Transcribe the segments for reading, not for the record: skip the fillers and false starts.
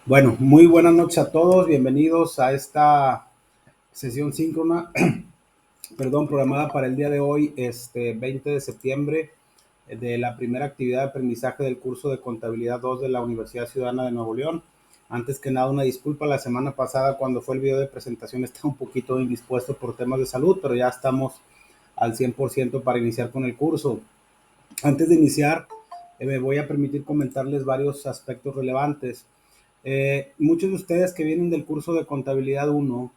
Bueno, muy buenas noches a todos. Bienvenidos a esta sesión síncrona, perdón, programada para el día de hoy, 20 de septiembre, de la primera actividad de aprendizaje del curso de Contabilidad 2 de la Universidad Ciudadana de Nuevo León. Antes que nada, una disculpa, la semana pasada cuando fue el video de presentación estaba un poquito indispuesto por temas de salud, pero ya estamos al 100% para iniciar con el curso. Antes de iniciar, me voy a permitir comentarles varios aspectos relevantes. Muchos de ustedes que vienen del curso de contabilidad 1,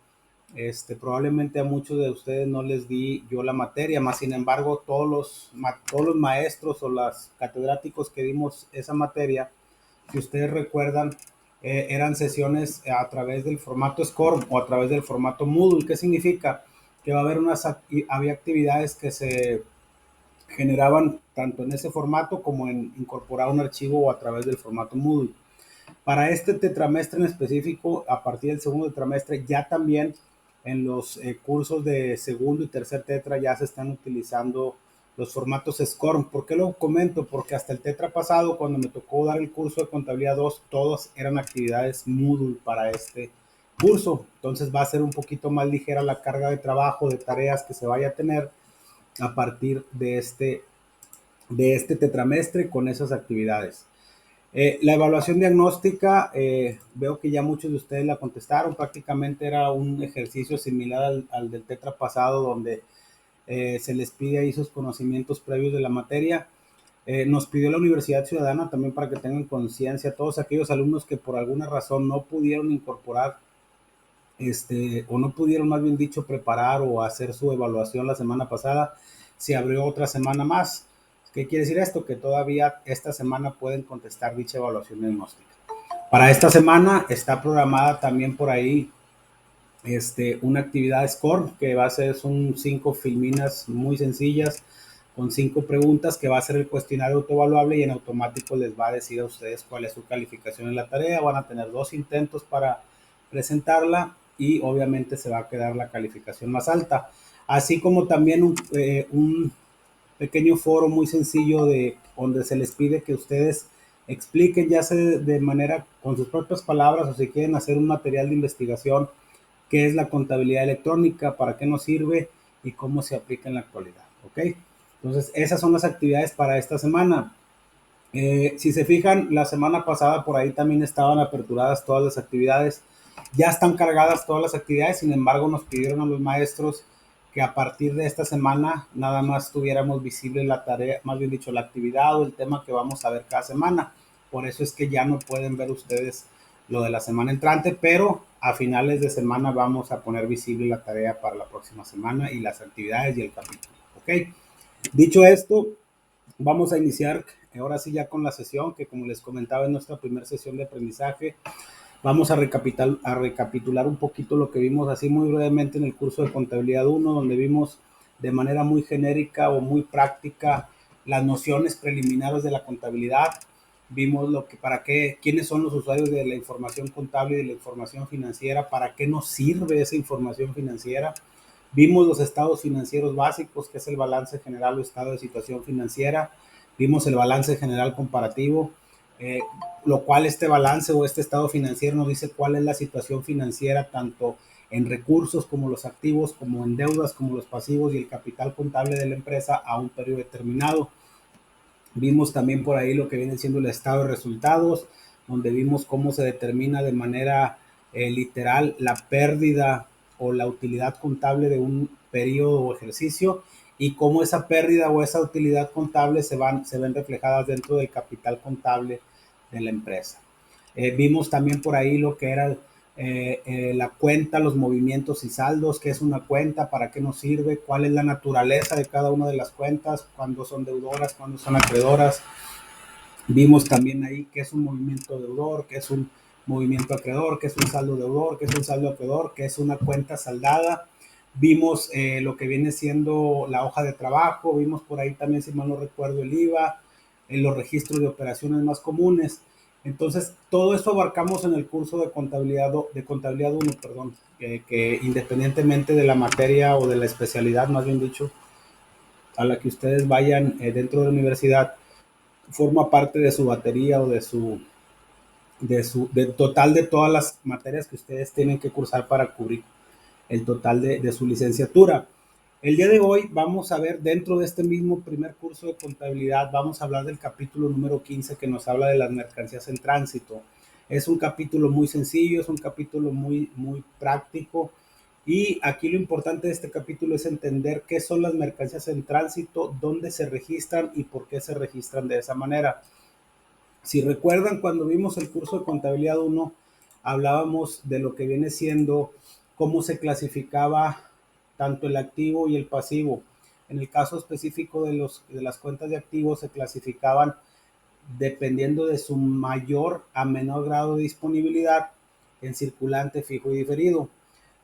probablemente a muchos de ustedes no les di yo la materia, más sin embargo todos los maestros o los catedráticos que dimos esa materia, si ustedes recuerdan, eran sesiones a través del formato SCORM o a través del formato Moodle. ¿Qué significa? Que va a haber había actividades que se generaban tanto en ese formato como en incorporar un archivo o a través del formato Moodle. Para este tetramestre en específico, a partir del segundo tetramestre, ya también en los cursos de segundo y tercer tetra ya se están utilizando los formatos SCORM. ¿Por qué lo comento? Porque hasta el tetra pasado, cuando me tocó dar el curso de contabilidad 2, todos eran actividades Moodle para este curso. Entonces va a ser un poquito más ligera la carga de trabajo, de tareas que se vaya a tener a partir de este tetramestre con esas actividades. La evaluación diagnóstica, veo que ya muchos de ustedes la contestaron, prácticamente era un ejercicio similar al del tetra pasado, donde se les pide ahí sus conocimientos previos de la materia. Nos pidió la Universidad Ciudadana también para que tengan conciencia, todos aquellos alumnos que por alguna razón no pudieron incorporar, o no pudieron, más bien dicho, preparar o hacer su evaluación la semana pasada, se abrió otra semana más. ¿Qué quiere decir esto? Que todavía esta semana pueden contestar dicha evaluación diagnóstica. Para esta semana está programada también por ahí una actividad SCORE que va a ser, son 5 filminas muy sencillas con 5 preguntas que va a ser el cuestionario autoevaluable y en automático les va a decir a ustedes cuál es su calificación en la tarea. Van a tener 2 intentos para presentarla y obviamente se va a quedar la calificación más alta. Así como también un pequeño foro muy sencillo de donde se les pide que ustedes expliquen ya sea de manera con sus propias palabras o si quieren hacer un material de investigación qué es la contabilidad electrónica, para qué nos sirve y cómo se aplica en la actualidad. ¿Ok? Entonces, esas son las actividades para esta semana. Si se fijan, la semana pasada por ahí también estaban aperturadas todas las actividades. Ya están cargadas todas las actividades, sin embargo, nos pidieron a los maestros que a partir de esta semana nada más tuviéramos visible la tarea, más bien dicho, la actividad o el tema que vamos a ver cada semana. Por eso es que ya no pueden ver ustedes lo de la semana entrante, pero a finales de semana vamos a poner visible la tarea para la próxima semana y las actividades y el capítulo. ¿Ok? Dicho esto, vamos a iniciar ahora sí ya con la sesión, que como les comentaba en nuestra primera sesión de aprendizaje, vamos a recapitular un poquito lo que vimos así muy brevemente en el curso de contabilidad 1, donde vimos de manera muy genérica o muy práctica las nociones preliminares de la contabilidad. Vimos lo que, para qué, quiénes son los usuarios de la información contable y de la información financiera, para qué nos sirve esa información financiera. Vimos los estados financieros básicos, que es el balance general o estado de situación financiera. Vimos el balance general comparativo, eh, lo cual este balance o este estado financiero nos dice cuál es la situación financiera tanto en recursos como los activos, como en deudas, como los pasivos y el capital contable de la empresa a un periodo determinado. Vimos también por ahí lo que viene siendo el estado de resultados, donde vimos cómo se determina de manera literal la pérdida o la utilidad contable de un periodo o ejercicio y cómo esa pérdida o esa utilidad contable se ven reflejadas dentro del capital contable de la empresa. Vimos también por ahí lo que era la cuenta, los movimientos y saldos, qué es una cuenta, para qué nos sirve, cuál es la naturaleza de cada una de las cuentas, cuándo son deudoras, cuándo son acreedoras. Vimos también ahí qué es un movimiento deudor, qué es un movimiento acreedor, qué es un saldo deudor, qué es un saldo acreedor, qué es una cuenta saldada. Vimos lo que viene siendo la hoja de trabajo, vimos por ahí también, si mal no recuerdo, el IVA, los registros de operaciones más comunes. Entonces, todo esto abarcamos en el curso de contabilidad 1, perdón, que independientemente de la materia o de la especialidad, más bien dicho, a la que ustedes vayan dentro de la universidad, forma parte de su batería o del total de todas las materias que ustedes tienen que cursar para cubrir el total de su licenciatura. El día de hoy vamos a ver dentro de este mismo primer curso de contabilidad, vamos a hablar del capítulo número 15 que nos habla de las mercancías en tránsito. Es un capítulo muy sencillo, es un capítulo muy práctico y aquí lo importante de este capítulo es entender qué son las mercancías en tránsito, dónde se registran y por qué se registran de esa manera. Si recuerdan, cuando vimos el curso de contabilidad 1, hablábamos de lo que viene siendo cómo se clasificaba tanto el activo y el pasivo. En el caso específico de las cuentas de activos se clasificaban dependiendo de su mayor a menor grado de disponibilidad en circulante, fijo y diferido.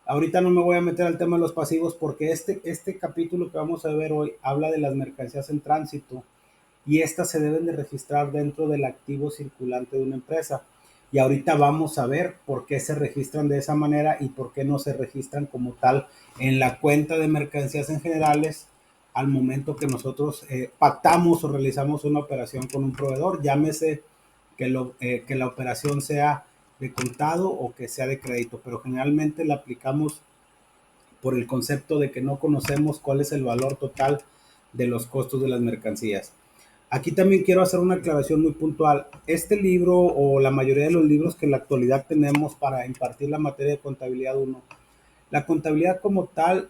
Ahorita no me voy a meter al tema de los pasivos porque este capítulo que vamos a ver hoy habla de las mercancías en tránsito y estas se deben de registrar dentro del activo circulante de una empresa. Y ahorita vamos a ver por qué se registran de esa manera y por qué no se registran como tal en la cuenta de mercancías en generales al momento que nosotros pactamos o realizamos una operación con un proveedor, llámese que la operación sea de contado o que sea de crédito, pero generalmente la aplicamos por el concepto de que no conocemos cuál es el valor total de los costos de las mercancías. Aquí también quiero hacer una aclaración muy puntual. Este libro o la mayoría de los libros que en la actualidad tenemos para impartir la materia de contabilidad 1, la contabilidad como tal,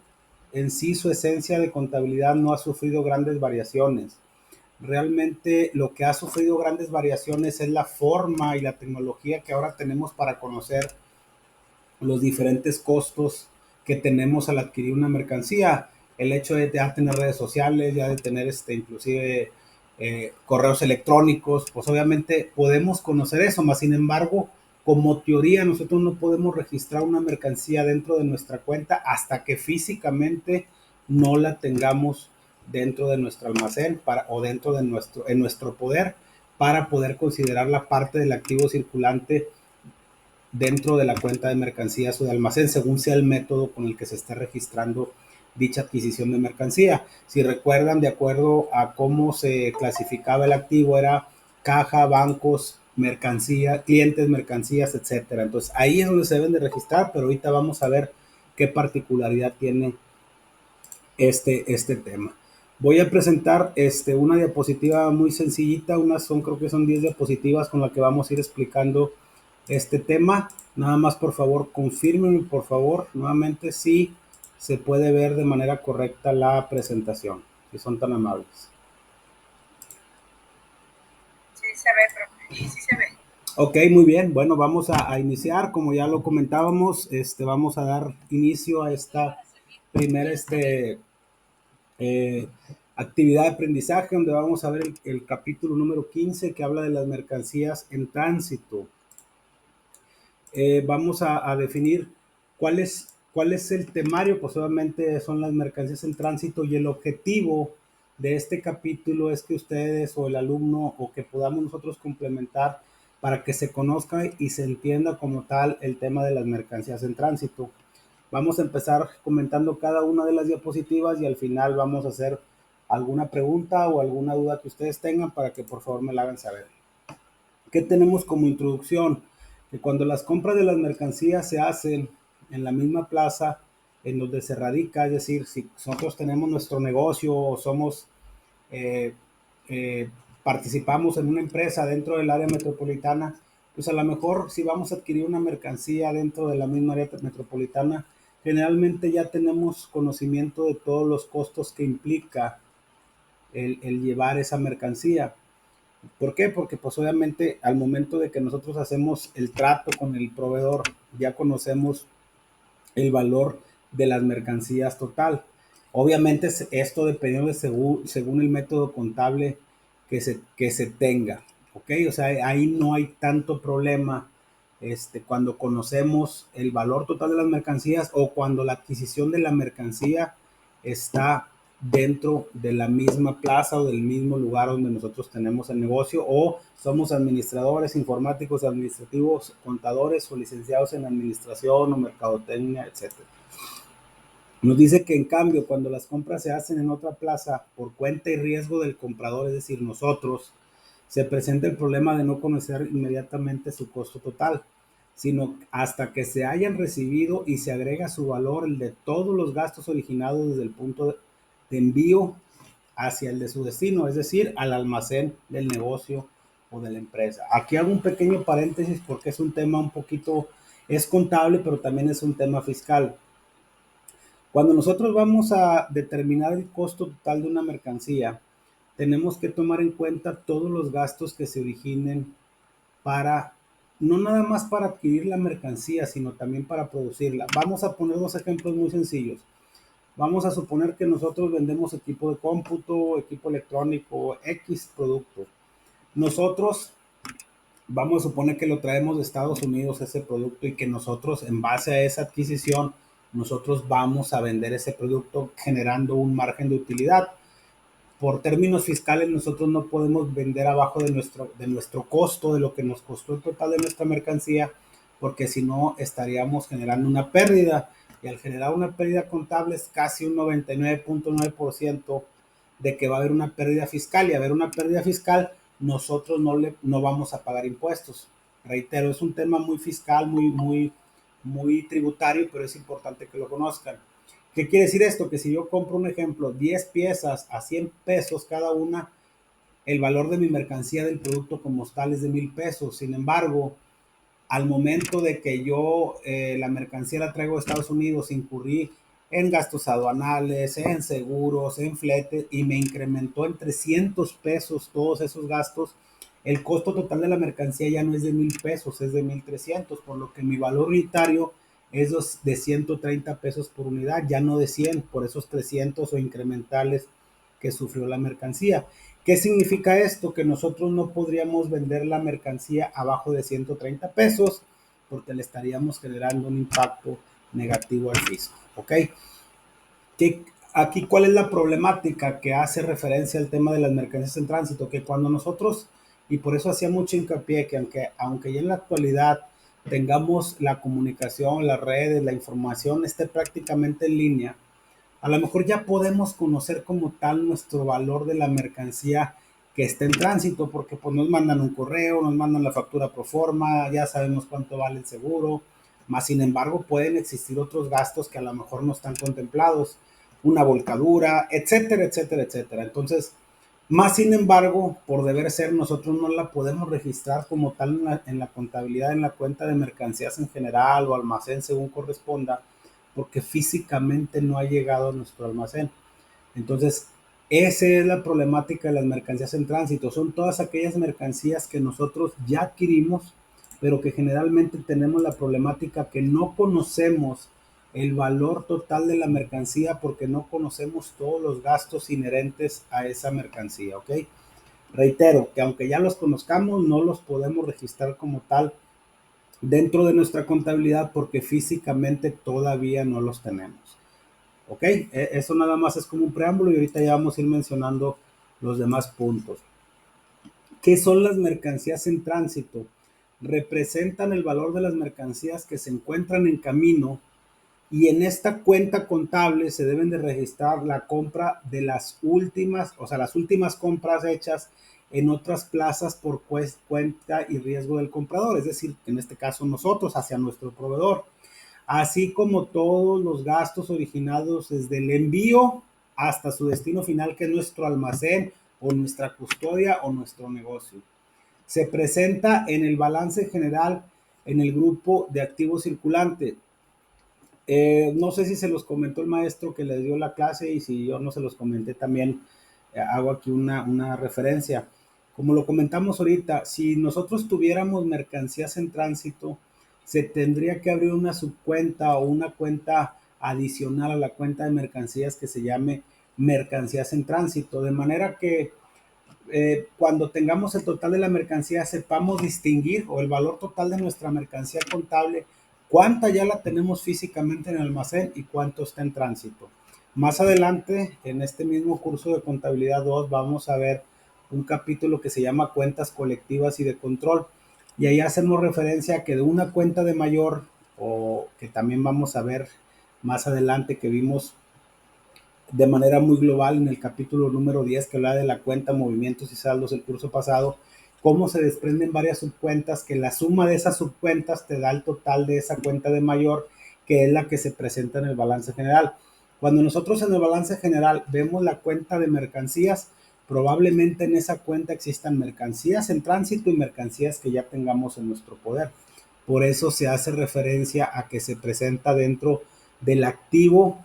en sí su esencia de contabilidad no ha sufrido grandes variaciones. Realmente lo que ha sufrido grandes variaciones es la forma y la tecnología que ahora tenemos para conocer los diferentes costos que tenemos al adquirir una mercancía. El hecho de ya tener redes sociales, ya de tener inclusive correos electrónicos, pues obviamente podemos conocer eso, más sin embargo, como teoría nosotros no podemos registrar una mercancía dentro de nuestra cuenta hasta que físicamente no la tengamos dentro de nuestro almacén o dentro de en nuestro poder para poder considerar la parte del activo circulante dentro de la cuenta de mercancías o de almacén, según sea el método con el que se esté registrando dicha adquisición de mercancía. Si recuerdan, de acuerdo a cómo se clasificaba el activo, era caja, bancos, mercancía, clientes, mercancías, etcétera. Entonces ahí es donde se deben de registrar, pero ahorita vamos a ver qué particularidad tiene este tema. Voy a presentar una diapositiva muy sencillita, creo que son 10 diapositivas con las que vamos a ir explicando este tema. Nada más, por favor, confirmen, por favor, nuevamente si se puede ver de manera correcta la presentación, si son tan amables. Sí se ve, profe. Sí, sí se ve. Ok, muy bien. Bueno, vamos a iniciar. Como ya lo comentábamos, vamos a dar inicio a esta primera eh, actividad de aprendizaje, donde vamos a ver el capítulo número 15 que habla de las mercancías en tránsito. Vamos a definir cuál es el temario, pues obviamente son las mercancías en tránsito y el objetivo de este capítulo es que ustedes o el alumno o que podamos nosotros complementar para que se conozca y se entienda como tal el tema de las mercancías en tránsito. Vamos a empezar comentando cada una de las diapositivas y al final vamos a hacer alguna pregunta o alguna duda que ustedes tengan para que por favor me la hagan saber. ¿Qué tenemos como introducción? Que cuando las compras de las mercancías se hacen en la misma plaza en donde se radica, es decir, si nosotros tenemos nuestro negocio o somos, eh, eh, participamos en una empresa dentro del área metropolitana, pues a lo mejor si vamos a adquirir una mercancía dentro de la misma área metropolitana, generalmente ya tenemos conocimiento de todos los costos que implica el llevar esa mercancía. ¿Por qué? Porque pues obviamente al momento de que nosotros hacemos el trato con el proveedor, ya conocemos el valor de las mercancías total. Obviamente esto dependiendo de según el método contable que se tenga, ¿ok? O sea, ahí no hay tanto problema cuando conocemos el valor total de las mercancías o cuando la adquisición de la mercancía está dentro de la misma plaza o del mismo lugar donde nosotros tenemos el negocio o somos administradores, informáticos, administrativos, contadores o licenciados en administración o mercadotecnia, etcétera. Nos dice que en cambio cuando las compras se hacen en otra plaza por cuenta y riesgo del comprador, es decir, nosotros, se presenta el problema de no conocer inmediatamente su costo total, sino hasta que se hayan recibido y se agrega su valor, el de todos los gastos originados desde el punto de envío hacia el de su destino, es decir, al almacén del negocio o de la empresa. Aquí hago un pequeño paréntesis porque es un tema un poquito, es contable, pero también es un tema fiscal. Cuando nosotros vamos a determinar el costo total de una mercancía, tenemos que tomar en cuenta todos los gastos que se originen para, no nada más para adquirir la mercancía, sino también para producirla. Vamos a poner dos ejemplos muy sencillos. Vamos a suponer que nosotros vendemos equipo de cómputo, equipo electrónico, X producto. Nosotros vamos a suponer que lo traemos de Estados Unidos ese producto y que nosotros en base a esa adquisición, nosotros vamos a vender ese producto generando un margen de utilidad. Por términos fiscales, nosotros no podemos vender abajo de nuestro costo, de lo que nos costó el total de nuestra mercancía, porque si no estaríamos generando una pérdida. Y al generar una pérdida contable es casi un 99.9% de que va a haber una pérdida fiscal. Y a haber una pérdida fiscal, nosotros no vamos a pagar impuestos. Reitero, es un tema muy fiscal, muy tributario, pero es importante que lo conozcan. ¿Qué quiere decir esto? Que si yo compro un ejemplo, 10 piezas a 100 pesos cada una, el valor de mi mercancía del producto como tal es de 1,000 pesos. Sin embargo, al momento de que yo la mercancía la traigo de Estados Unidos, incurrí en gastos aduanales, en seguros, en flete y me incrementó en 300 pesos todos esos gastos. El costo total de la mercancía ya no es de 1,000 pesos, es de 1,300, por lo que mi valor unitario es de 130 pesos por unidad, ya no de 100 por esos 300 o incrementales que sufrió la mercancía. ¿Qué significa esto? Que nosotros no podríamos vender la mercancía abajo de 130 pesos porque le estaríamos generando un impacto negativo al fisco. ¿Ok? Aquí, ¿cuál es la problemática que hace referencia al tema de las mercancías en tránsito? Que cuando nosotros, y por eso hacía mucho hincapié, que aunque ya en la actualidad tengamos la comunicación, las redes, la información esté prácticamente en línea, a lo mejor ya podemos conocer como tal nuestro valor de la mercancía que está en tránsito, porque pues nos mandan un correo, nos mandan la factura pro forma, ya sabemos cuánto vale el seguro, más sin embargo pueden existir otros gastos que a lo mejor no están contemplados, una volcadura, etcétera, etcétera, etcétera. Entonces, más sin embargo, por deber ser, nosotros no la podemos registrar como tal en la contabilidad, en la cuenta de mercancías en general o almacén según corresponda, porque físicamente no ha llegado a nuestro almacén. Entonces, esa es la problemática de las mercancías en tránsito. Son todas aquellas mercancías que nosotros ya adquirimos, pero que generalmente tenemos la problemática que no conocemos el valor total de la mercancía porque no conocemos todos los gastos inherentes a esa mercancía, ¿ok? Reitero que aunque ya los conozcamos, no los podemos registrar como tal dentro de nuestra contabilidad porque físicamente todavía no los tenemos. ¿Ok? Eso nada más es como un preámbulo y ahorita ya vamos a ir mencionando los demás puntos. ¿Qué son las mercancías en tránsito? Representan el valor de las mercancías que se encuentran en camino y en esta cuenta contable se deben de registrar la compra de las últimas, o sea, las últimas compras hechas en otras plazas por cuenta y riesgo del comprador, es decir, en este caso nosotros hacia nuestro proveedor, así como todos los gastos originados desde el envío hasta su destino final, que es nuestro almacén o nuestra custodia o nuestro negocio. Se presenta en el balance general en el grupo de activos circulantes. No sé si se los comentó el maestro que les dio la clase y si yo no se los comenté también, hago aquí una referencia. Como lo comentamos ahorita, si nosotros tuviéramos mercancías en tránsito, se tendría que abrir una subcuenta o una cuenta adicional a la cuenta de mercancías que se llame mercancías en tránsito, de manera que cuando tengamos el total de la mercancía sepamos distinguir o el valor total de nuestra mercancía contable, cuánta ya la tenemos físicamente en el almacén y cuánto está en tránsito. Más adelante, en este mismo curso de contabilidad 2, vamos a ver un capítulo que se llama cuentas colectivas y de control. Y ahí hacemos referencia a que de una cuenta de mayor, o que también vamos a ver más adelante, que vimos de manera muy global en el capítulo número 10 que habla de la cuenta, movimientos y saldos del curso pasado, cómo se desprenden varias subcuentas, que la suma de esas subcuentas te da el total de esa cuenta de mayor, que es la que se presenta en el balance general. Cuando nosotros en el balance general vemos la cuenta de mercancías, probablemente en esa cuenta existan mercancías en tránsito y mercancías que ya tengamos en nuestro poder. Por eso se hace referencia a que se presenta dentro del activo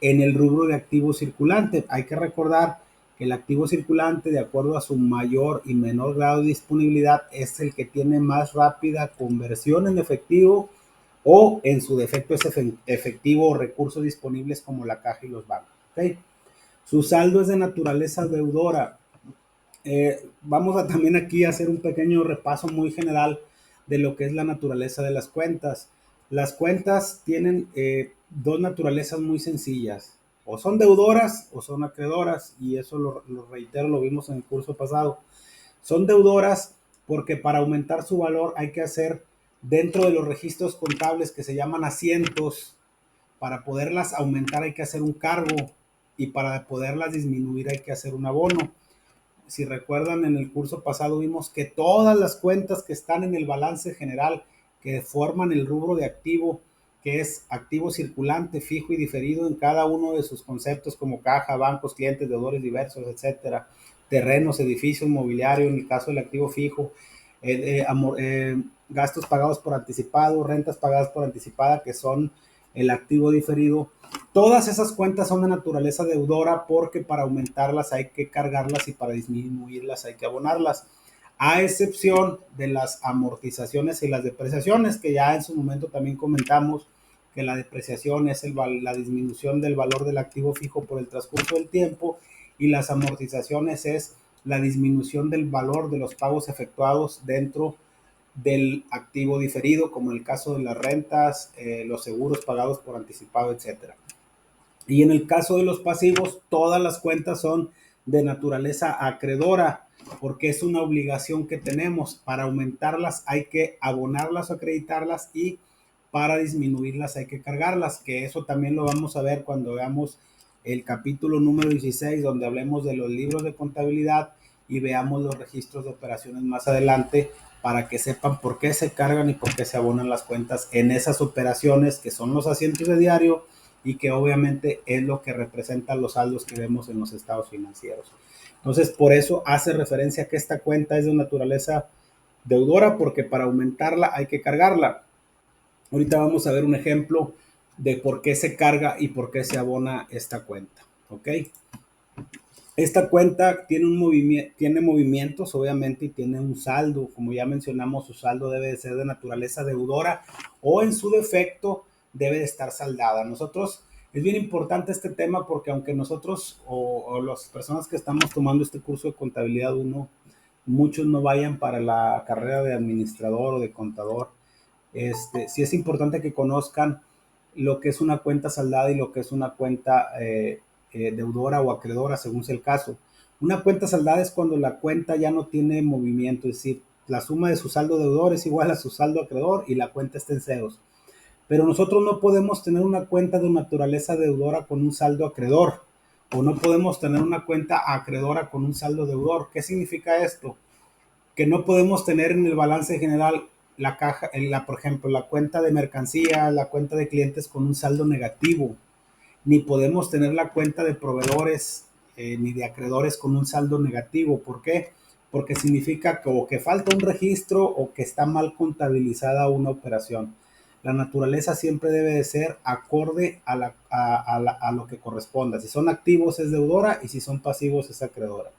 en el rubro de activo circulante. Hay que recordar que el activo circulante, de acuerdo a su mayor y menor grado de disponibilidad, es el que tiene más rápida conversión en efectivo, o en su defecto es efectivo o recursos disponibles como la caja y los bancos. ¿Okay? Su saldo es de naturaleza deudora. Vamos a también aquí a hacer un pequeño repaso muy general de lo que es la naturaleza de las cuentas. Las cuentas tienen dos naturalezas muy sencillas. O son deudoras o son acreedoras, y eso lo reitero, lo vimos en el curso pasado. Son deudoras porque para aumentar su valor hay que hacer dentro de los registros contables que se llaman asientos. Para poderlas aumentar hay que hacer un cargo, y para poderlas disminuir hay que hacer un abono. Si recuerdan, en el curso pasado vimos que todas las cuentas que están en el balance general, que forman el rubro de activo, que es activo circulante, fijo y diferido en cada uno de sus conceptos, como caja, bancos, clientes, deudores diversos, etcétera, terrenos, edificios, mobiliario, en el caso del activo fijo, gastos pagados por anticipado, rentas pagadas por anticipada, que son el activo diferido. Todas esas cuentas son de naturaleza deudora porque para aumentarlas hay que cargarlas y para disminuirlas hay que abonarlas, a excepción de las amortizaciones y las depreciaciones, que ya en su momento también comentamos que la depreciación es la disminución del valor del activo fijo por el transcurso del tiempo, y las amortizaciones es la disminución del valor de los pagos efectuados dentro del activo diferido, como en el caso de las rentas, los seguros pagados por anticipado, etcétera. Y en el caso de los pasivos, todas las cuentas son de naturaleza acreedora, porque es una obligación que tenemos. Para aumentarlas hay que abonarlas o acreditarlas, y para disminuirlas hay que cargarlas, que eso también lo vamos a ver cuando veamos el capítulo número 16, donde hablemos de los libros de contabilidad y veamos los registros de operaciones más adelante, para que sepan por qué se cargan y por qué se abonan las cuentas en esas operaciones, que son los asientos de diario, y que obviamente es lo que representa los saldos que vemos en los estados financieros. Entonces, por eso hace referencia a que esta cuenta es de naturaleza deudora, porque para aumentarla hay que cargarla. Ahorita vamos a ver un ejemplo de por qué se carga y por qué se abona esta cuenta. ¿Ok? Esta cuenta tiene movimientos, obviamente, y tiene un saldo. Como ya mencionamos, su saldo debe de ser de naturaleza deudora, o en su defecto debe de estar saldada. Nosotros, es bien importante este tema, porque aunque nosotros o las personas que estamos tomando este curso de contabilidad 1, muchos no vayan para la carrera de administrador o de contador, sí es importante que conozcan lo que es una cuenta saldada y lo que es una cuenta deudora o acreedora, según sea el caso. Una cuenta saldada es cuando la cuenta ya no tiene movimiento, es decir, la suma de su saldo deudor es igual a su saldo acreedor y la cuenta está en ceros. Pero nosotros no podemos tener una cuenta de naturaleza deudora con un saldo acreedor, o no podemos tener una cuenta acreedora con un saldo deudor. ¿Qué significa esto? Que no podemos tener en el balance general la caja, por ejemplo, la cuenta de mercancía, la cuenta de clientes con un saldo negativo, ni podemos tener la cuenta de proveedores ni de acreedores con un saldo negativo. ¿Por qué? Porque significa que o que falta un registro o que está mal contabilizada una operación. La naturaleza siempre debe de ser acorde a lo que corresponda. Si son activos es deudora, y si son pasivos es acreedora.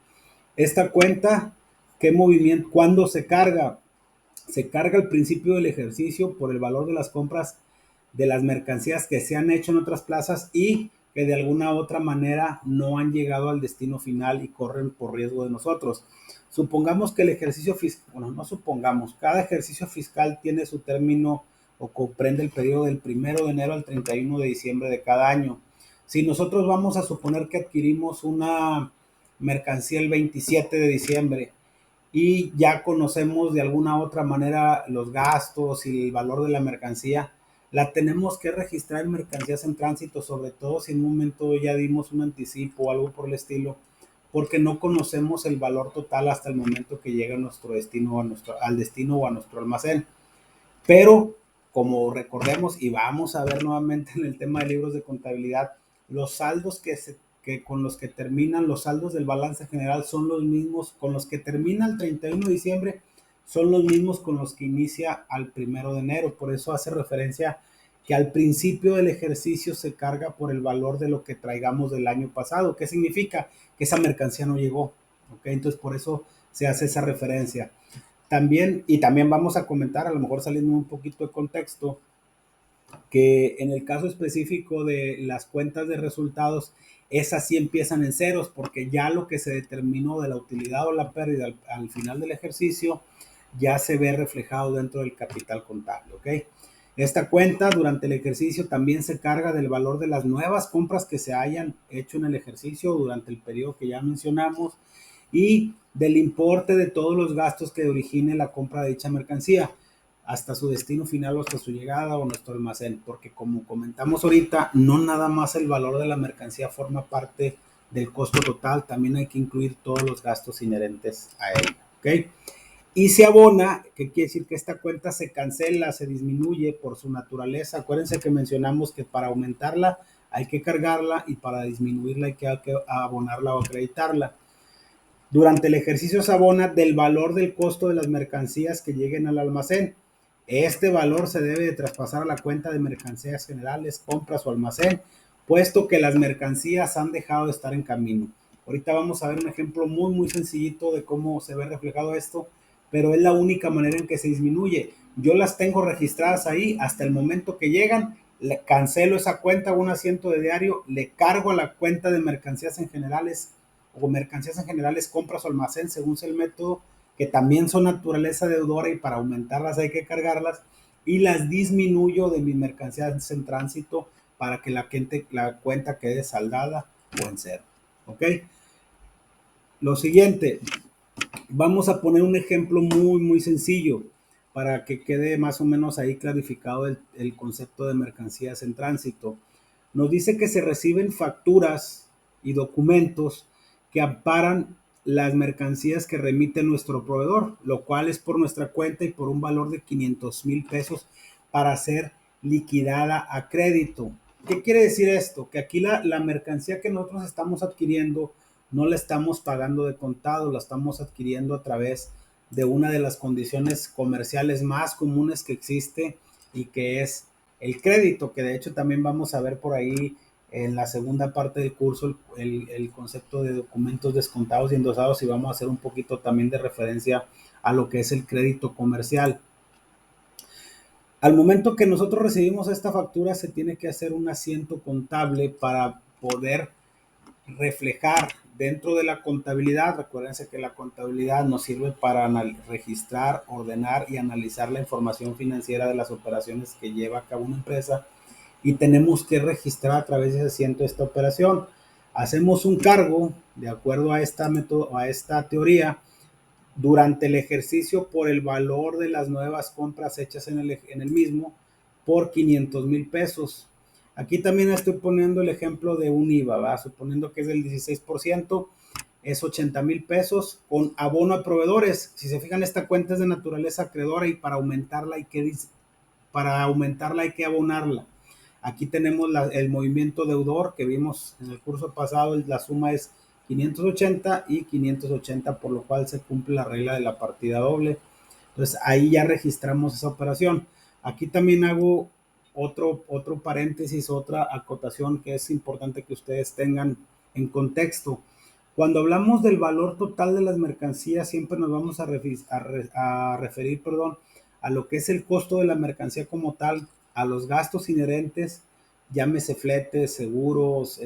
Esta cuenta, ¿qué movimiento? ¿Cuándo se carga? Se carga al principio del ejercicio por el valor de las compras de las mercancías que se han hecho en otras plazas y que de alguna u otra manera no han llegado al destino final y corren por riesgo de nosotros. Supongamos que el ejercicio fiscal, bueno, no supongamos, cada ejercicio fiscal tiene su término o comprende el periodo del 1 de enero al 31 de diciembre de cada año. Si nosotros vamos a suponer que adquirimos una mercancía el 27 de diciembre y ya conocemos de alguna otra manera los gastos y el valor de la mercancía, la tenemos que registrar en mercancías en tránsito, sobre todo si en un momento ya dimos un anticipo o algo por el estilo, porque no conocemos el valor total hasta el momento que llega a nuestro destino, al destino o a nuestro almacén. Pero, como recordemos, y vamos a ver nuevamente en el tema de libros de contabilidad, los saldos que con los que terminan los saldos del balance general son los mismos, con los que termina el 31 de diciembre, son los mismos con los que inicia al 1 de enero. Por eso hace referencia que al principio del ejercicio se carga por el valor de lo que traigamos del año pasado. ¿Qué significa? Que esa mercancía no llegó. ¿Ok? Entonces, por eso se hace esa referencia. También, y también vamos a comentar, a lo mejor saliendo un poquito de contexto, que en el caso específico de las cuentas de resultados, esas sí empiezan en ceros, porque ya lo que se determinó de la utilidad o la pérdida al final del ejercicio ya se ve reflejado dentro del capital contable, ¿ok? Esta cuenta durante el ejercicio también se carga del valor de las nuevas compras que se hayan hecho en el ejercicio durante el periodo que ya mencionamos y del importe de todos los gastos que origine la compra de dicha mercancía hasta su destino final o hasta su llegada o nuestro almacén, porque como comentamos ahorita, no nada más el valor de la mercancía forma parte del costo total, también hay que incluir todos los gastos inherentes a ella, ¿ok? Y se abona, que quiere decir que esta cuenta se cancela, se disminuye por su naturaleza. Acuérdense que mencionamos que para aumentarla hay que cargarla y para disminuirla hay que abonarla o acreditarla. Durante el ejercicio se abona del valor del costo de las mercancías que lleguen al almacén. Este valor se debe de traspasar a la cuenta de mercancías generales, compras o almacén, puesto que las mercancías han dejado de estar en camino. Ahorita vamos a ver un ejemplo muy sencillito de cómo se ve reflejado esto, pero es la única manera en que se disminuye. Yo las tengo registradas ahí hasta el momento que llegan, le cancelo esa cuenta, un asiento de diario, le cargo a la cuenta de mercancías en generales o mercancías en generales, compras o almacén, según sea el método, que también son naturaleza deudora y para aumentarlas hay que cargarlas, y las disminuyo de mis mercancías en tránsito para que la cuenta quede saldada o en cero. ¿Ok? Lo siguiente, vamos a poner un ejemplo muy sencillo para que quede más o menos ahí clarificado el concepto de mercancías en tránsito. Nos dice que se reciben facturas y documentos que amparan las mercancías que remite nuestro proveedor, lo cual es por nuestra cuenta y por un valor de 500,000 pesos para ser liquidada a crédito. ¿Qué quiere decir esto? Que aquí la mercancía que nosotros estamos adquiriendo no la estamos pagando de contado, la estamos adquiriendo a través de una de las condiciones comerciales más comunes que existe y que es el crédito, que de hecho también vamos a ver por ahí en la segunda parte del curso el concepto de documentos descontados y endosados, y vamos a hacer un poquito también de referencia a lo que es el crédito comercial. Al momento que nosotros recibimos esta factura, se tiene que hacer un asiento contable para poder reflejar dentro de la contabilidad. Recuérdense que la contabilidad nos sirve para registrar, ordenar y analizar la información financiera de las operaciones que lleva a cabo una empresa, y tenemos que registrar a través de ese asiento esta operación. Hacemos un cargo de acuerdo a esta método, a esta teoría, durante el ejercicio por el valor de las nuevas compras hechas en el mismo por 500,000 pesos. Aquí también estoy poniendo el ejemplo de un IVA, ¿va? Suponiendo que es del 16%, es 80,000 pesos con abono a proveedores. Si se fijan, esta cuenta es de naturaleza acreedora y para aumentarla hay que abonarla. Aquí tenemos el movimiento deudor que vimos en el curso pasado, la suma es 580 y 580, por lo cual se cumple la regla de la partida doble. Entonces ahí ya registramos esa operación. Aquí también hago otro paréntesis, otra acotación que es importante que ustedes tengan en contexto. Cuando hablamos del valor total de las mercancías, siempre nos vamos a referir, a lo que es el costo de la mercancía como tal, a los gastos inherentes, llámese fletes, seguros,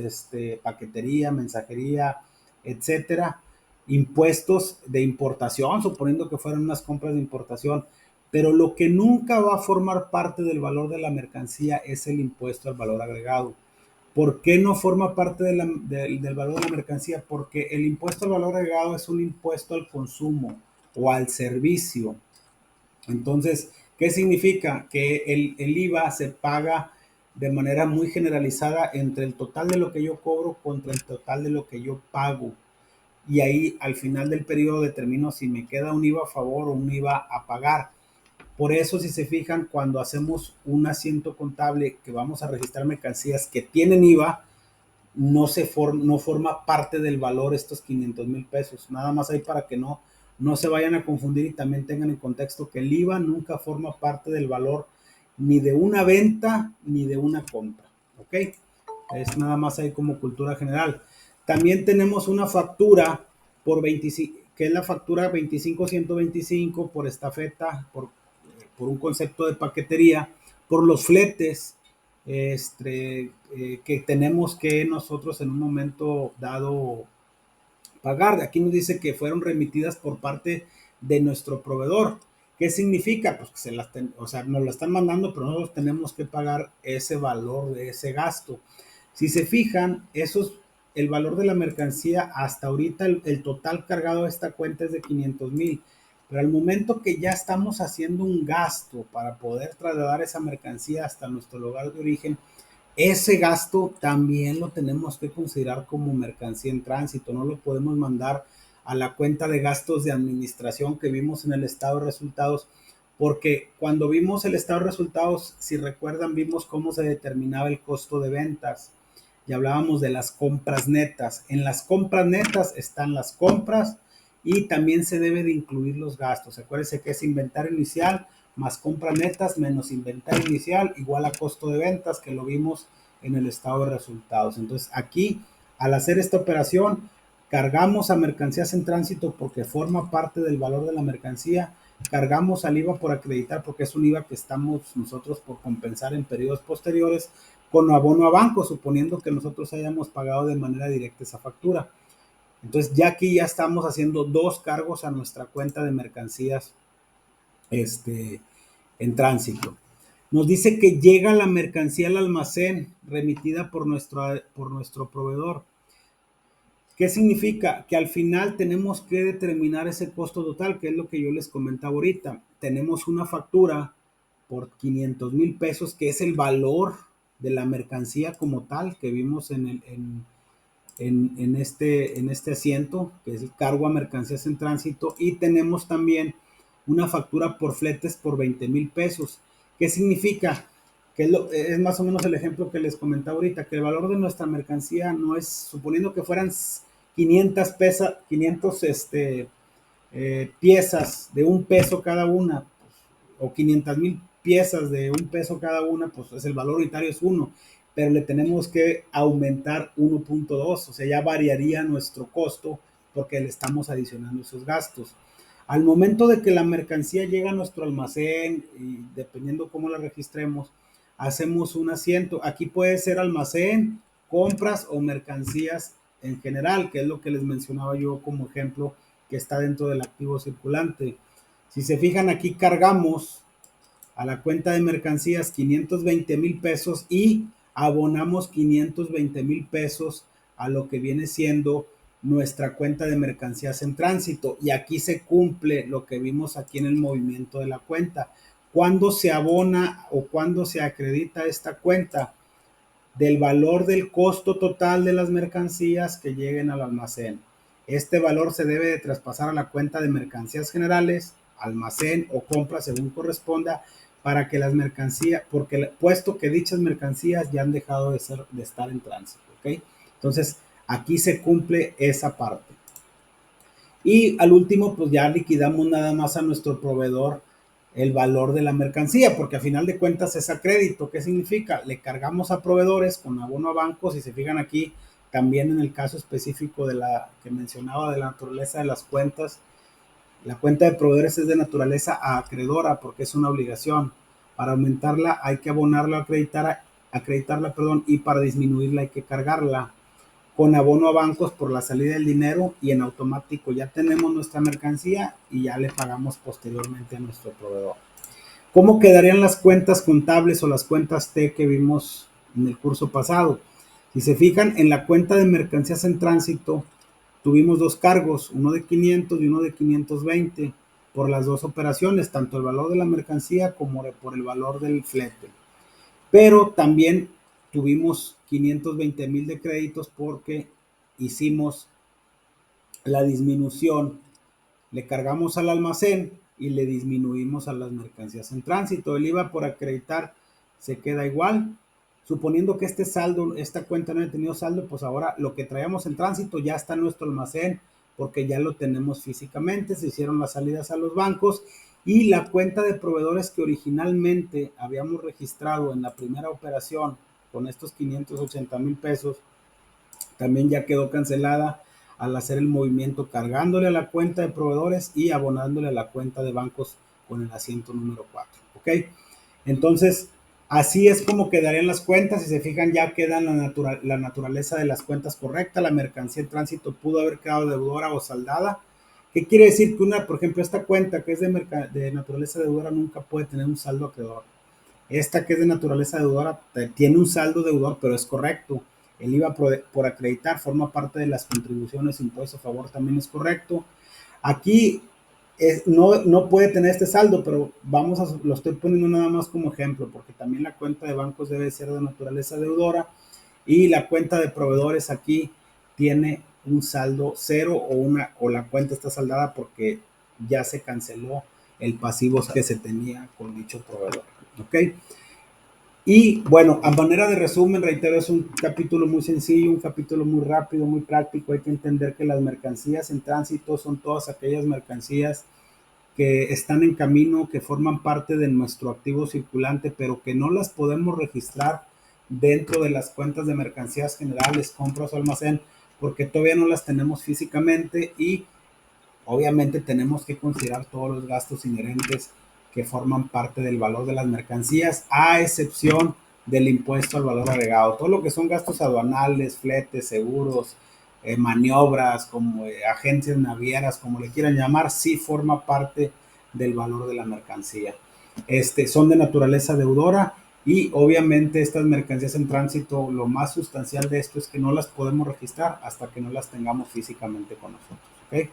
paquetería, mensajería, etcétera, impuestos de importación, suponiendo que fueran unas compras de importación, pero lo que nunca va a formar parte del valor de la mercancía es el impuesto al valor agregado. ¿Por qué no forma parte del valor de la mercancía? Porque el impuesto al valor agregado es un impuesto al consumo o al servicio. Entonces, ¿qué significa? Que el IVA se paga de manera muy generalizada entre el total de lo que yo cobro contra el total de lo que yo pago. y ahí al final del periodo determino si me queda un IVA a favor o un IVA a pagar. Por eso, si se fijan, cuando hacemos un asiento contable que vamos a registrar mercancías que tienen IVA, no forma parte del valor estos 500,000 pesos. Nada más ahí para que no se vayan a confundir y también tengan en contexto que el IVA nunca forma parte del valor ni de una venta ni de una compra. ¿Ok? Es nada más ahí como cultura general. También tenemos una factura por 25, que es la factura 25125 por estafeta, por un concepto de paquetería, por los fletes que tenemos que nosotros en un momento dado pagar. Aquí nos dice que fueron remitidas por parte de nuestro proveedor. ¿Qué significa? Pues que o sea, nos la están mandando, pero nosotros tenemos que pagar ese valor de ese gasto. Si se fijan, el valor de la mercancía hasta ahorita, el total cargado de esta cuenta es de 500,000. Pero al momento que ya estamos haciendo un gasto para poder trasladar esa mercancía hasta nuestro lugar de origen, ese gasto también lo tenemos que considerar como mercancía en tránsito, no lo podemos mandar a la cuenta de gastos de administración que vimos en el estado de resultados, porque cuando vimos el estado de resultados, si recuerdan, vimos cómo se determinaba el costo de ventas y hablábamos de las compras netas. En las compras netas están las compras y también se debe de incluir los gastos. Acuérdense que es inventario inicial más compras netas menos inventario inicial igual a costo de ventas, que lo vimos en el estado de resultados. Entonces aquí, al hacer esta operación, cargamos a mercancías en tránsito porque forma parte del valor de la mercancía, cargamos al IVA por acreditar porque es un IVA que estamos nosotros por compensar en periodos posteriores con abono a banco, suponiendo que nosotros hayamos pagado de manera directa esa factura. Entonces ya aquí ya estamos haciendo dos cargos a nuestra cuenta de mercancías en tránsito. Nos dice que llega la mercancía al almacén remitida por nuestro proveedor. ¿Qué significa? Que al final tenemos que determinar ese costo total, que es lo que yo les comentaba ahorita. Tenemos una factura por 500,000 pesos, que es el valor de la mercancía como tal que vimos en este asiento, que es el cargo a mercancías en tránsito, y tenemos también una factura por fletes por 20,000 pesos. ¿Qué significa? Que es más o menos el ejemplo que les comentaba ahorita, que el valor de nuestra mercancía no es, suponiendo que fueran 500 piezas de un peso cada una, pues, o 500,000 piezas de un peso cada una, pues es el valor unitario es 1, pero le tenemos que aumentar 1.2, o sea, ya variaría nuestro costo porque le estamos adicionando esos gastos. Al momento de que la mercancía llega a nuestro almacén, y dependiendo cómo la registremos, hacemos un asiento. Aquí puede ser almacén, compras o mercancías en general, que es lo que les mencionaba yo como ejemplo que está dentro del activo circulante. Si se fijan, aquí cargamos a la cuenta de mercancías 520,000 pesos y abonamos 520,000 pesos a lo que viene siendo nuestra cuenta de mercancías en tránsito. Y aquí se cumple lo que vimos aquí en el movimiento de la cuenta. ¿Cuándo se abona o cuándo se acredita esta cuenta? Del valor del costo total de las mercancías que lleguen al almacén. Este valor se debe de traspasar a la cuenta de mercancías generales, almacén o compra según corresponda, para que las mercancías, porque puesto que dichas mercancías ya han dejado de estar en tránsito, ¿ok? Entonces, aquí se cumple esa parte. Y al último, pues ya liquidamos nada más a nuestro proveedor el valor de la mercancía, porque a final de cuentas es a crédito. ¿Qué significa? Le cargamos a proveedores con abono a bancos. Si se fijan aquí, también en el caso específico de la que mencionaba de la naturaleza de las cuentas, la cuenta de proveedores es de naturaleza acreedora porque es una obligación. Para aumentarla hay que abonarla, acreditarla, perdón, y para disminuirla hay que cargarla con abono a bancos por la salida del dinero y en automático ya tenemos nuestra mercancía y ya le pagamos posteriormente a nuestro proveedor. ¿Cómo quedarían las cuentas contables o las cuentas T que vimos en el curso pasado? Si se fijan, en la cuenta de mercancías en tránsito tuvimos dos cargos, uno de 500 y uno de 520 por las dos operaciones, tanto el valor de la mercancía como por el valor del flete. Pero también tuvimos 520,000 de créditos porque hicimos la disminución le cargamos al almacén y le disminuimos a las mercancías en tránsito. El IVA por acreditar se queda igual. Suponiendo que este saldo, esta cuenta no haya tenido saldo, pues ahora lo que traíamos en tránsito ya está en nuestro almacén porque ya lo tenemos físicamente, se hicieron las salidas a los bancos y la cuenta de proveedores que originalmente habíamos registrado en la primera operación con estos 580,000 pesos también ya quedó cancelada al hacer el movimiento cargándole a la cuenta de proveedores y abonándole a la cuenta de bancos con el asiento número 4. ¿Ok? Entonces, así es como quedarían las cuentas. Si se fijan, ya queda la naturaleza de las cuentas correcta. La mercancía en tránsito pudo haber quedado deudora o saldada. ¿Qué quiere decir? Que por ejemplo, esta cuenta que es de naturaleza deudora nunca puede tener un saldo acreedor. Esta que es de naturaleza deudora tiene un saldo deudor, pero es correcto. El IVA por acreditar forma parte de las contribuciones, impuesto a favor también es correcto. Aquí no puede tener este saldo, pero lo estoy poniendo nada más como ejemplo, porque también la cuenta de bancos debe ser de naturaleza deudora y la cuenta de proveedores aquí tiene un saldo cero o la cuenta está saldada porque ya se canceló el pasivo que se tenía con dicho proveedor. ¿Ok? Y bueno, a manera de resumen, reitero, es un capítulo muy sencillo, un capítulo muy rápido, muy práctico. Hay que entender que las mercancías en tránsito son todas aquellas mercancías que están en camino, que forman parte de nuestro activo circulante, pero que no las podemos registrar dentro de las cuentas de mercancías generales, compras o almacén, porque todavía no las tenemos físicamente y obviamente tenemos que considerar todos los gastos inherentes que forman parte del valor de las mercancías, a excepción del impuesto al valor agregado. Todo lo que son gastos aduanales, fletes, seguros, maniobras, como agencias navieras, como le quieran llamar, sí forma parte del valor de la mercancía. Son de naturaleza deudora y obviamente estas mercancías en tránsito, lo más sustancial de esto es que no las podemos registrar hasta que no las tengamos físicamente con nosotros. ¿Okay?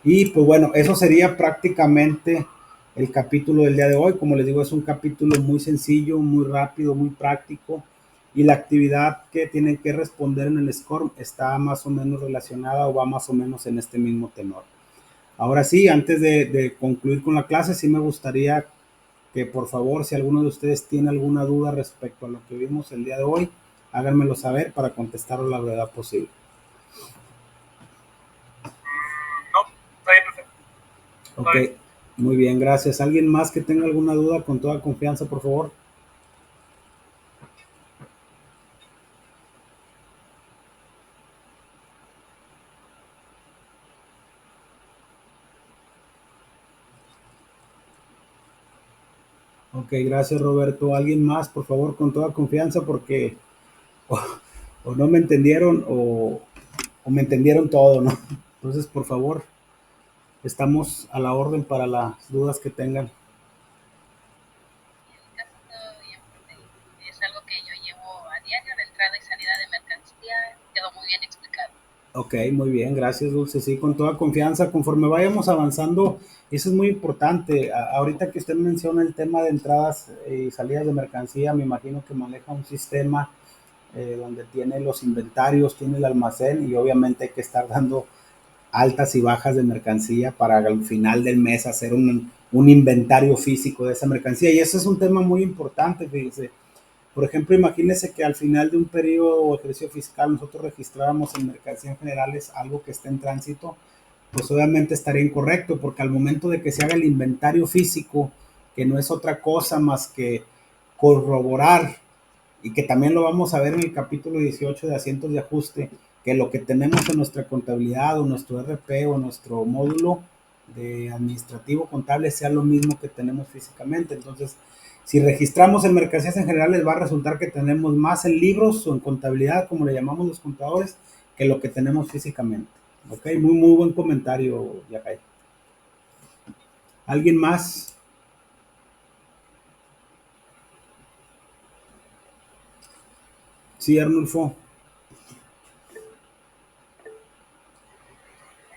Y pues bueno, eso sería prácticamente el capítulo del día de hoy. Como les digo, es un capítulo muy sencillo, muy rápido, muy práctico. Y la actividad que tienen que responder en el SCORM está más o menos relacionada o va más o menos en este mismo tenor. Ahora sí, antes de concluir con la clase, sí me gustaría que por favor, si alguno de ustedes tiene alguna duda respecto a lo que vimos el día de hoy, háganmelo saber para contestarlo la brevedad posible. No, está bien, perfecto. Ok, muy bien, gracias. ¿Alguien más que tenga alguna duda con toda confianza, por favor? Ok, gracias Roberto. ¿Alguien más, por favor, con toda confianza? Porque o no me entendieron o me entendieron todo, ¿no? Entonces, por favor, estamos a la orden para las dudas que tengan. Es algo que yo llevo a diario, de entrada y salida de mercancía, quedó muy bien explicado. Ok, muy bien, gracias Dulce. Sí, con toda confianza, conforme vayamos avanzando, eso es muy importante. Ahorita que usted menciona el tema de entradas y salidas de mercancía, me imagino que maneja un sistema donde tiene los inventarios, tiene el almacén y obviamente hay que estar dando altas y bajas de mercancía para al final del mes hacer un inventario físico de esa mercancía. Y eso es un tema muy importante, fíjese. Por ejemplo, imagínese que al final de un periodo o ejercicio fiscal nosotros registráramos en mercancía en generales algo que esté en tránsito, pues obviamente estaría incorrecto, porque al momento de que se haga el inventario físico, que no es otra cosa más que corroborar, y que también lo vamos a ver en el capítulo 18 de asientos de ajuste, que lo que tenemos en nuestra contabilidad o nuestro RP o nuestro módulo de administrativo contable sea lo mismo que tenemos físicamente. Entonces, si registramos en mercancías en general, les va a resultar que tenemos más en libros o en contabilidad, como le llamamos los contadores, que lo que tenemos físicamente. Ok, muy buen comentario, Yacay. ¿Alguien más? Sí, Arnulfo.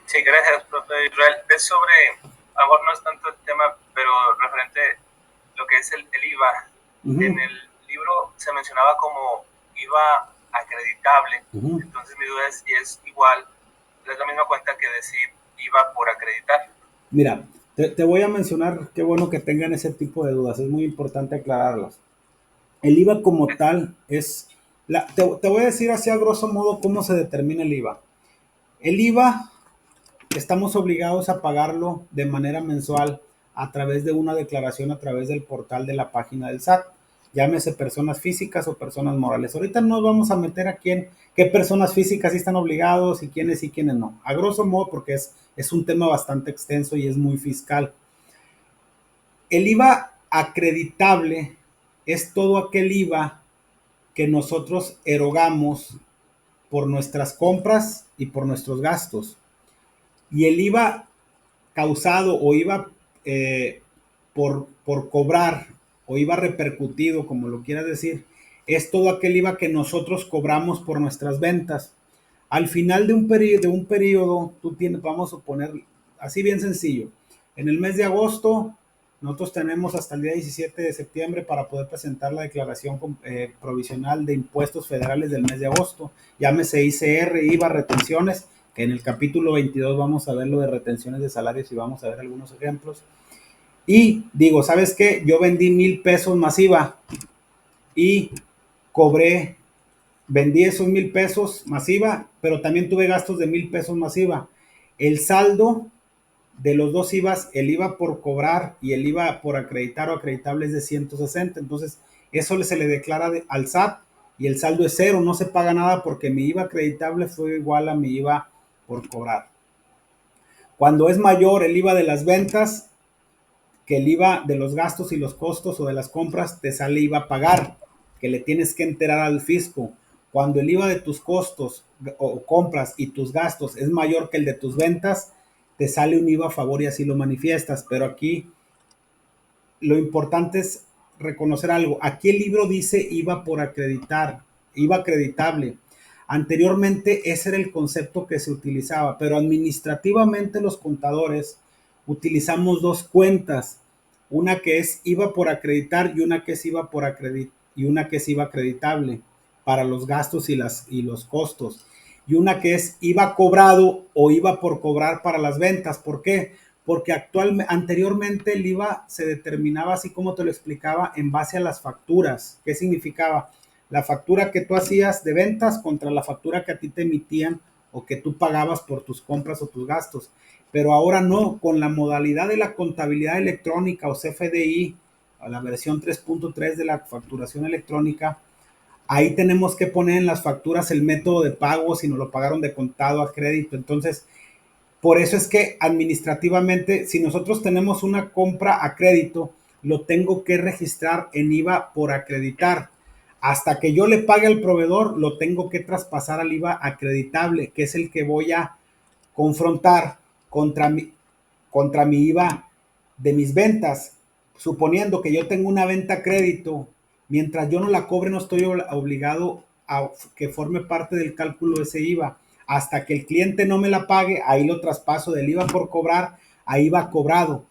Sí, gracias, profe Israel. Es sobre, a lo mejor no es tanto el tema, pero referente a lo que es el IVA. En el libro se mencionaba como IVA acreditable. Entonces mi duda es si es igual es la misma cuenta que decir IVA por acreditar. Mira, te voy a mencionar, qué bueno que tengan ese tipo de dudas, es muy importante aclararlas. El IVA como tal es, te voy a decir así a grosso modo cómo se determina el IVA. El IVA estamos obligados a pagarlo de manera mensual a través de una declaración a través del portal de la página del SAT. Llámese personas físicas o personas morales. Ahorita no vamos a meter aquí en qué personas físicas sí están obligados y quiénes sí, quiénes no. A grosso modo, porque es un tema bastante extenso y es muy fiscal. El IVA acreditable es todo aquel IVA que nosotros erogamos por nuestras compras y por nuestros gastos. Y el IVA causado o IVA por cobrar o IVA repercutido, como lo quieras decir, es todo aquel IVA que nosotros cobramos por nuestras ventas. Al final de un periodo, tú tienes, vamos a poner así bien sencillo, en el mes de agosto, nosotros tenemos hasta el día 17 de septiembre para poder presentar la declaración provisional de impuestos federales del mes de agosto, llámese ICR, IVA, retenciones, que en el capítulo 22 vamos a ver lo de retenciones de salarios y vamos a ver algunos ejemplos. Y digo, ¿sabes qué? Yo vendí 1,000 pesos más IVA y vendí esos 1,000 pesos más IVA, pero también tuve gastos de 1,000 pesos más IVA. El saldo de los dos IVAs, el IVA por cobrar y el IVA por acreditar o acreditable es de 160. Entonces, eso se le declara al SAT y el saldo es cero, no se paga nada porque mi IVA acreditable fue igual a mi IVA por cobrar. Cuando es mayor el IVA de las ventas que el IVA de los gastos y los costos o de las compras, te sale IVA a pagar, que le tienes que enterar al fisco. Cuando el IVA de tus costos o compras y tus gastos es mayor que el de tus ventas, te sale un IVA a favor y así lo manifiestas. Pero aquí lo importante es reconocer algo. Aquí el libro dice IVA por acreditar, IVA acreditable. Anteriormente ese era el concepto que se utilizaba, pero administrativamente los contadores utilizamos dos cuentas, una que es IVA por acreditar y una que es IVA por y una que es IVA acreditable para los gastos y los costos, y una que es IVA cobrado o IVA por cobrar para las ventas. ¿Por qué? Porque anteriormente el IVA se determinaba, así como te lo explicaba, en base a las facturas. ¿Qué significaba? La factura que tú hacías de ventas contra la factura que a ti te emitían o que tú pagabas por tus compras o tus gastos. Pero ahora no, con la modalidad de la contabilidad electrónica o CFDI, o la versión 3.3 de la facturación electrónica, ahí tenemos que poner en las facturas el método de pago, si nos lo pagaron de contado a crédito. Entonces, por eso es que administrativamente, si nosotros tenemos una compra a crédito, lo tengo que registrar en IVA por acreditar. Hasta que yo le pague al proveedor, lo tengo que traspasar al IVA acreditable, que es el que voy a confrontar contra mi IVA de mis ventas. Suponiendo que yo tengo una venta a crédito, mientras yo no la cobre, no estoy obligado a que forme parte del cálculo de ese IVA. Hasta que el cliente no me la pague, ahí lo traspaso del IVA por cobrar a IVA cobrado.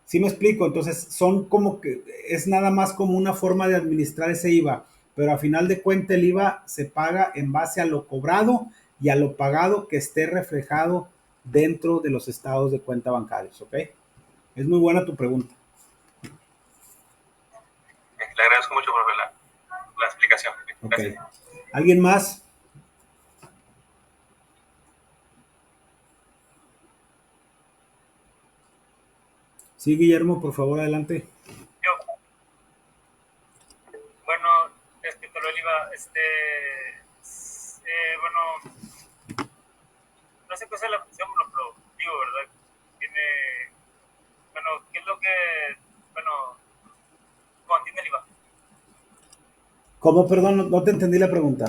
¿Sí me explico? Entonces son como que es nada más como una forma de administrar ese IVA, pero a final de cuentas el IVA se paga en base a lo cobrado y a lo pagado que esté reflejado dentro de los estados de cuenta bancarios, ¿ok? Es muy buena tu pregunta. Le agradezco mucho, profe, la explicación. Okay. ¿Alguien más? Sí, Guillermo, por favor, adelante. Bueno, respecto a lo del IVA, bueno, no sé qué es la función productiva, ¿verdad? Bueno, ¿qué es lo que, bueno, contiene el IVA? ¿Cómo? Perdón, no te entendí la pregunta.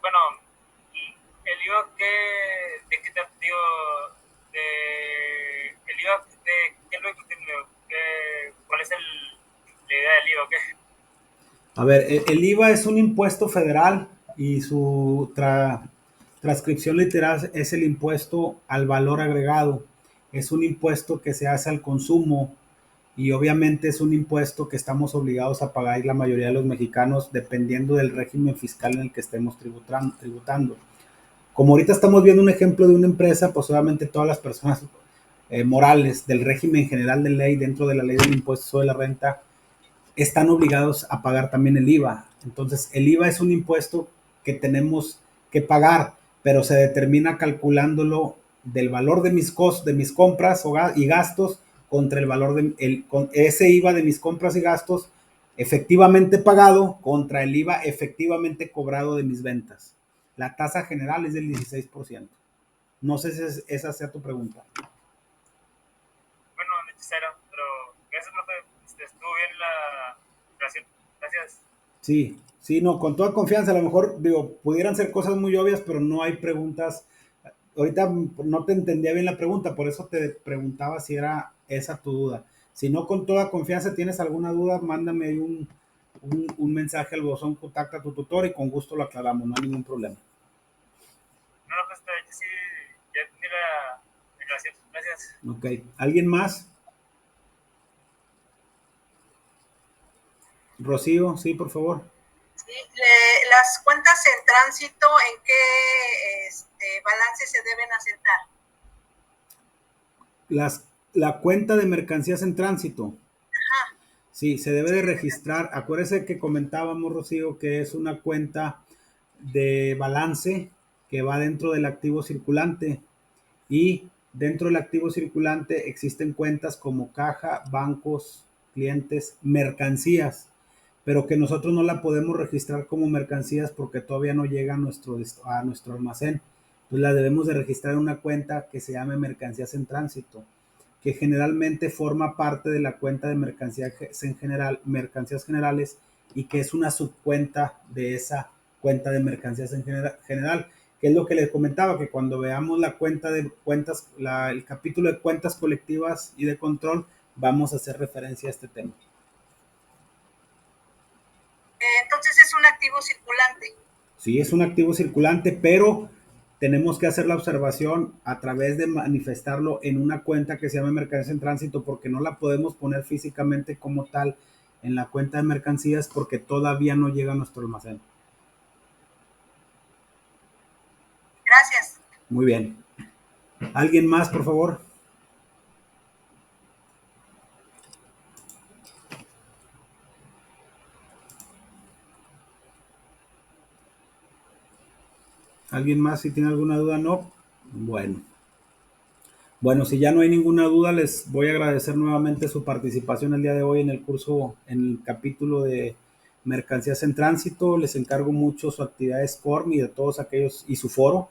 Bueno, el IVA ¿de qué te digo? El IVA, ¿qué es lo que contiene? ¿Cuál es la idea del IVA o qué? A ver, el IVA es un impuesto federal y su transcripción literal es el impuesto al valor agregado. Es un impuesto que se hace al consumo y obviamente es un impuesto que estamos obligados a pagar la mayoría de los mexicanos dependiendo del régimen fiscal en el que estemos tributando. Como ahorita estamos viendo un ejemplo de una empresa, pues obviamente todas las personas morales del régimen general de ley dentro de la ley del impuesto sobre la renta están obligados a pagar también el IVA. Entonces, el IVA es un impuesto que tenemos que pagar, pero se determina calculándolo del valor de mis compras y gastos contra el valor con ese IVA de mis compras y gastos efectivamente pagado contra el IVA efectivamente cobrado de mis ventas. La tasa general es del 16%. No sé si esa sea tu pregunta. Bueno, necesario, pero gracias, profe. Estuvo bien la relación. Gracias. Sí, sí, no, con toda confianza. A lo mejor, digo, pudieran ser cosas muy obvias, pero no hay preguntas. Ahorita no te entendía bien la pregunta, por eso te preguntaba si era esa tu duda. Si no, con toda confianza tienes alguna duda, mándame ahí un mensaje al buzón, contacta a tu tutor y con gusto lo aclaramos, no hay ningún problema. No, pues sí, ya entendí la relación. Gracias. Ok, ¿alguien más? Rocío, sí, por favor. Sí, las cuentas en tránsito, ¿en qué balance se deben asentar? La cuenta de mercancías en tránsito. Ajá. Sí, se debe de registrar. Acuérdese que comentábamos, Rocío, que es una cuenta de balance que va dentro del activo circulante. Y dentro del activo circulante existen cuentas como caja, bancos, clientes, mercancías, pero que nosotros no la podemos registrar como mercancías porque todavía no llega a nuestro almacén. Entonces la debemos de registrar en una cuenta que se llame mercancías en tránsito, que generalmente forma parte de la cuenta de mercancías en general, mercancías generales, y que es una subcuenta de esa cuenta de mercancías en general, que es lo que les comentaba, que cuando veamos la cuenta de cuentas, el capítulo de cuentas colectivas y de control, vamos a hacer referencia a este tema. Entonces es un activo circulante. Sí, es un activo circulante, pero tenemos que hacer la observación a través de manifestarlo en una cuenta que se llama mercancías en tránsito, porque no la podemos poner físicamente como tal en la cuenta de mercancías porque todavía no llega a nuestro almacén. Gracias. Muy bien. ¿Alguien más, por favor? ¿Alguien más si tiene alguna duda? No. Bueno, si ya no hay ninguna duda, les voy a agradecer nuevamente su participación el día de hoy en el curso, en el capítulo de mercancías en tránsito. Les encargo mucho su actividad SCORM y de todos aquellos, y su foro,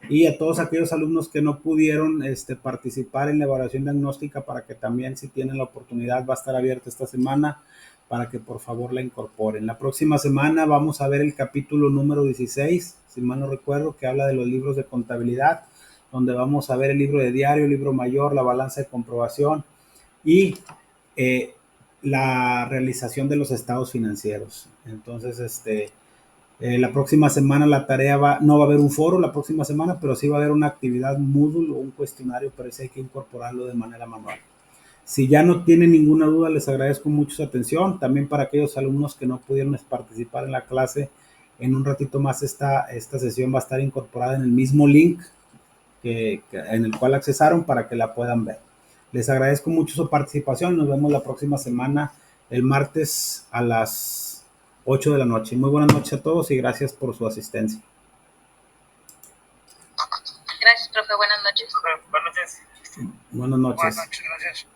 y a todos aquellos alumnos que no pudieron participar en la evaluación diagnóstica, para que también, si tienen la oportunidad, va a estar abierta esta semana, para que por favor la incorporen. La próxima semana vamos a ver el capítulo número 16, si mal no recuerdo, que habla de los libros de contabilidad, donde vamos a ver el libro de diario, el libro mayor, la balanza de comprobación y la realización de los estados financieros. Entonces, la próxima semana la tarea no va a haber un foro la próxima semana, pero sí va a haber una actividad Moodle o un cuestionario, pero sí hay que incorporarlo de manera manual. Si ya no tienen ninguna duda, les agradezco mucho su atención. También para aquellos alumnos que no pudieron participar en la clase, en un ratito más esta sesión va a estar incorporada en el mismo link en el cual accesaron, para que la puedan ver. Les agradezco mucho su participación. Nos vemos la próxima semana, el martes a las 8 de la noche. Muy buenas noches a todos y gracias por su asistencia. Gracias, profe. Buenas noches. Buenas noches. Buenas noches. Buenas noches, gracias.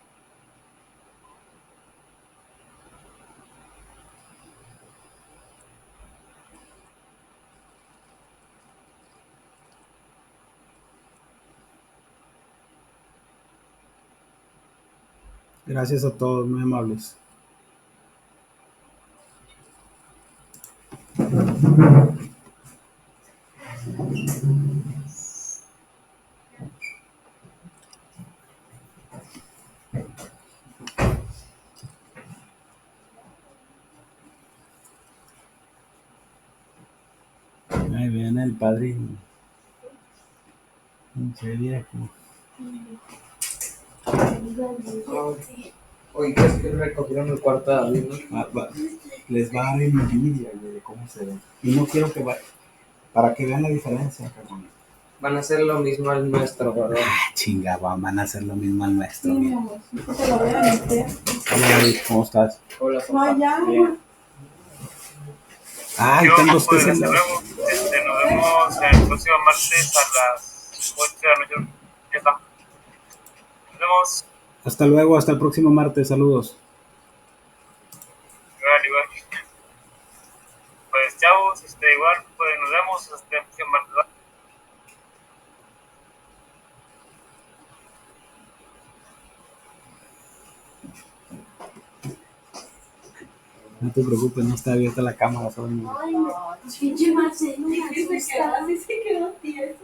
Gracias a todos, muy amables. Ahí viene el padrino. Pinche viejo. Oye, ¿crees que recogieron el cuarto de David, no? Les va a dar envidia, güey, de cómo se ve. Y no quiero que vaya, para que vean la diferencia, cabrón. Van a hacer lo mismo al nuestro, ¿verdad? Chinga, van a hacer lo mismo al nuestro. Sí, mi amor. Te lo voy a meter. Hola, David, ¿cómo estás? Hola, papá. No, ya. Bien. Ay, Yo, tengo pues, usted hasta luego. Nos vemos el próximo martes a las 8 de la noche. Ya está. Nos vemos. Hasta luego, hasta el próximo martes, saludos. Igual. Pues, chavos, igual, pues, nos vemos hasta el próximo martes. ¿Va? No te preocupes, no está abierta la cámara. Solo... Ay, pinche Marcelo, así se quedó tieso.